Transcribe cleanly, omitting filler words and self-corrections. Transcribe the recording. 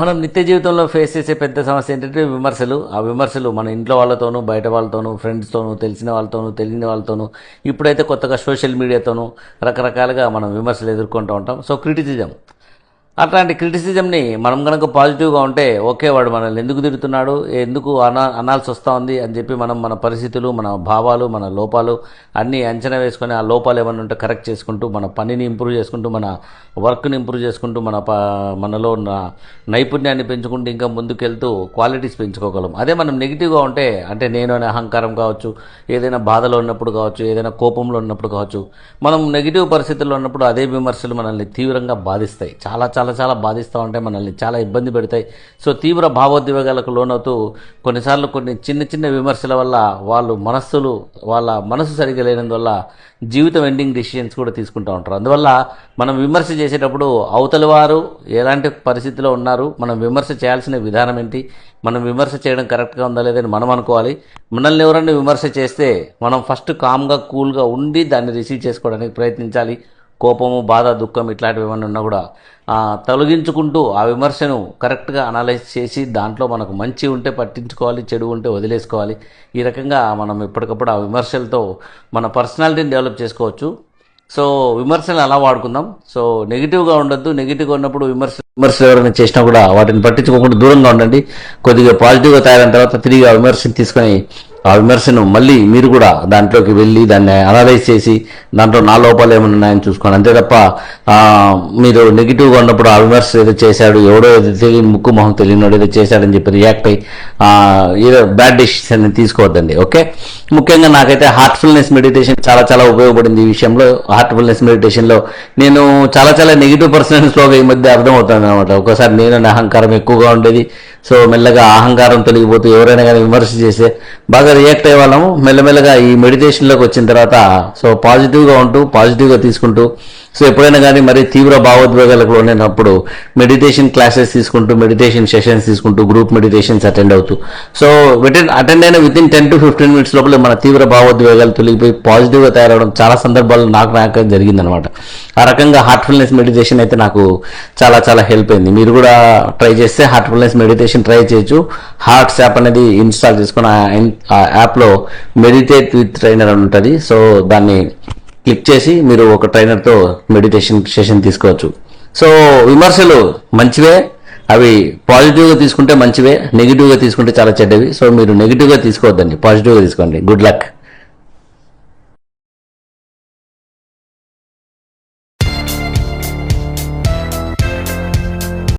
మనం నిత్య జీవితంలో ఫేస్ చేసే పెద్ద సమస్య ఏంటంటే విమర్శలు. ఆ విమర్శలు మన ఇంట్లో వాళ్ళతోనూ, బయట వాళ్ళతోనూ, ఫ్రెండ్స్తోనూ, తెలిసిన వాళ్ళతోనూ, తెలియని వాళ్ళతోనూ, ఇప్పుడైతే కొత్తగా సోషల్ మీడియాతోనూ రకరకాలుగా మనం విమర్శలు ఎదుర్కొంటూ ఉంటాం. సో క్రిటిసిజం, అట్లాంటి క్రిటిసిజంని మనం కనుక పాజిటివ్గా ఉంటే, ఓకే వాడు మనల్ని ఎందుకు తిడుతున్నాడు, ఎందుకు అనాల్సి వస్తూ ఉంది అని చెప్పి మనం మన పరిస్థితులు, మన భావాలు, మన లోపాలు అన్నీ అంచనా వేసుకొని ఆ లోపాలు ఏమైనా ఉంటే కరెక్ట్ చేసుకుంటూ, మన పనిని ఇంప్రూవ్ చేసుకుంటూ, మన వర్క్ని ఇంప్రూవ్ చేసుకుంటూ, మనలో ఉన్న నైపుణ్యాన్ని పెంచుకుంటూ ఇంకా ముందుకెళ్తూ క్వాలిటీస్ పెంచుకోగలం. అదే మనం నెగిటివ్గా ఉంటే, అంటే నేను అనే అహంకారం కావచ్చు, ఏదైనా బాధలో ఉన్నప్పుడు కావచ్చు, ఏదైనా కోపంలో ఉన్నప్పుడు కావచ్చు, మనం నెగిటివ్ పరిస్థితుల్లో ఉన్నప్పుడు అదే విమర్శలు మనల్ని తీవ్రంగా బాధిస్తాయి. చాలా చాలా చాలా బాధిస్తూ ఉంటాయి, మనల్ని చాలా ఇబ్బంది పెడతాయి. సో తీవ్ర భావోద్వేగాలకు లోనవుతూ కొన్నిసార్లు కొన్ని చిన్న చిన్న విమర్శల వల్ల వాళ్ళ మనసు సరిగా లేనందువల్ల జీవితం ఎండింగ్ డిసిషన్స్ కూడా తీసుకుంటూ ఉంటారు. అందువల్ల మనం విమర్శ చేసేటప్పుడు అవతలి వారు ఎలాంటి పరిస్థితిలో ఉన్నారు, మనం విమర్శ చేయాల్సిన విధానం ఏంటి, మనం విమర్శ చేయడం కరెక్ట్గా ఉందా లేదని మనం అనుకోవాలి. మనల్ని ఎవరైనా విమర్శ చేస్తే మనం ఫస్ట్ కామ్గా, కూల్గా ఉండి దాన్ని రిసీవ్ చేసుకోవడానికి ప్రయత్నించాలి. కోపము, బాధ, దుఃఖం ఇట్లాంటివి ఏమైనా ఉన్నా కూడా తొలగించుకుంటూ ఆ విమర్శను కరెక్ట్గా అనలైజ్ చేసి దాంట్లో మనకు మంచి ఉంటే పట్టించుకోవాలి, చెడు ఉంటే వదిలేసుకోవాలి. ఈ రకంగా మనం ఎప్పటికప్పుడు ఆ విమర్శలతో మన పర్సనాలిటీని డెవలప్ చేసుకోవచ్చు. సో విమర్శలు అలా వాడుకుందాం. సో నెగిటివ్గా ఉండొద్దు. నెగిటివ్గా ఉన్నప్పుడు విమర్శలు ఎవరైనా చేసినా కూడా వాటిని పట్టించుకోకుండా దూరంగా ఉండండి. కొద్దిగా పాజిటివ్గా తయారైన తర్వాత తిరిగి ఆ విమర్శను తీసుకొని ఆ విమర్శను మళ్ళీ మీరు కూడా దాంట్లోకి వెళ్ళి దాన్ని అనలైజ్ చేసి దాంట్లో నా లోపాలు ఏమైనా ఉన్నాయని చూసుకోండి. అంతే తప్ప మీరు నెగిటివ్గా ఉన్నప్పుడు ఆ విమర్శ ఏదో చేశాడు, ఎవడో ఏదో తెలియని ముక్కు మొహం తెలియనివాడు ఏదో చేశాడని చెప్పి రియాక్ట్ అయ్యి ఏదో బ్యాడ్ డెసిషన్ తీసుకోవద్దండి. ఓకే, ముఖ్యంగా నాకైతే హార్ట్ఫుల్నెస్ మెడిటేషన్ చాలా చాలా ఉపయోగపడింది. ఈ విషయంలో హార్ట్ఫుల్నెస్ మెడిటేషన్లో నేను చాలా చాలా నెగిటివ్ పర్సనాలిటీస్లోగా ఈ మధ్య అర్థమవుతాను అనమాట. ఒకసారి నేను అహంకారం ఎక్కువగా ఉండేది. సో మెల్లగా అహంకారం తొలగిపోతూ ఎవరైనా కానీ విమర్శ చేస్తే బాగా రియాక్ట్ అయ్యే వాళ్ళము. మెల్లమెల్లగా ఈ మెడిటేషన్లోకి వచ్చిన తర్వాత సో పాజిటివ్గా ఉంటూ, పాజిటివ్గా తీసుకుంటూ, సో ఎప్పుడైనా కానీ మరి తీవ్ర భావోద్వేగాలకు లోనైనప్పుడు మెడిటేషన్ క్లాసెస్ తీసుకుంటూ, మెడిటేషన్ సెషన్స్ తీసుకుంటూ, గ్రూప్ మెడిటేషన్స్ అటెండ్ అవుతూ, సో అటెండ్ అయిన విత్ ఇన్ 10 to 15 minutes లోపల మన తీవ్ర భావోద్వేగాలు తొలగిపోయి పాజిటివ్గా తయారవడం చాలా సందర్భాల్లో నాకు జరిగిందనమాట. ఆ రకంగా హార్ట్ఫుల్నెస్ మెడిటేషన్ అయితే నాకు చాలా చాలా హెల్ప్ అయింది. మీరు కూడా ట్రై చేస్తే హార్ట్ఫుల్నెస్ మెడిటేషన్ ట్రై చేయొచ్చు. హార్ట్స్ యాప్ అనేది ఇన్స్టాల్ చేసుకుని ఆ యాప్లో మెడిటేట్ విత్ ట్రైనర్ అని ఉంటుంది. సో దాన్ని క్లిక్ చేసి మీరు ఒక ట్రైనర్తో మెడిటేషన్ సెషన్ తీసుకోవచ్చు. సో విమర్శలు మంచివే, అవి పాజిటివ్గా తీసుకుంటే మంచివే, నెగిటివ్గా తీసుకుంటే చాలా చెడ్డవి. సో మీరు నెగిటివ్గా తీసుకోవద్దండి, పాజిటివ్గా తీసుకోండి. Good luck.